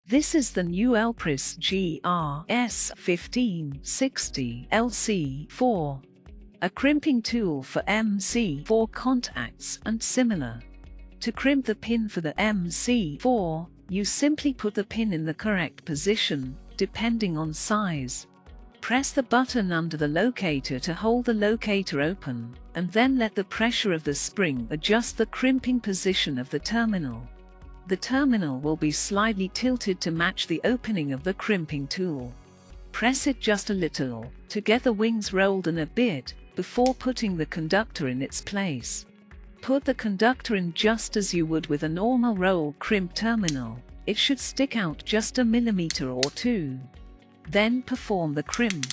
This is the new Elpress GRS1560LC-4, a crimping tool for MC4 contacts and similar. To crimp the pin for the MC4, you simply put the pin in the correct position, depending on size. Press the button under the locator to hold the locator open, and then let the pressure of the spring adjust the crimping position of the terminal. The terminal will be slightly tilted to match the opening of the crimping tool. Press it just a little, to get the wings rolled in a bit, before putting the conductor in its place. Put the conductor in just as you would with a normal roll crimp terminal. It should stick out just a millimeter or two. Then perform the crimp.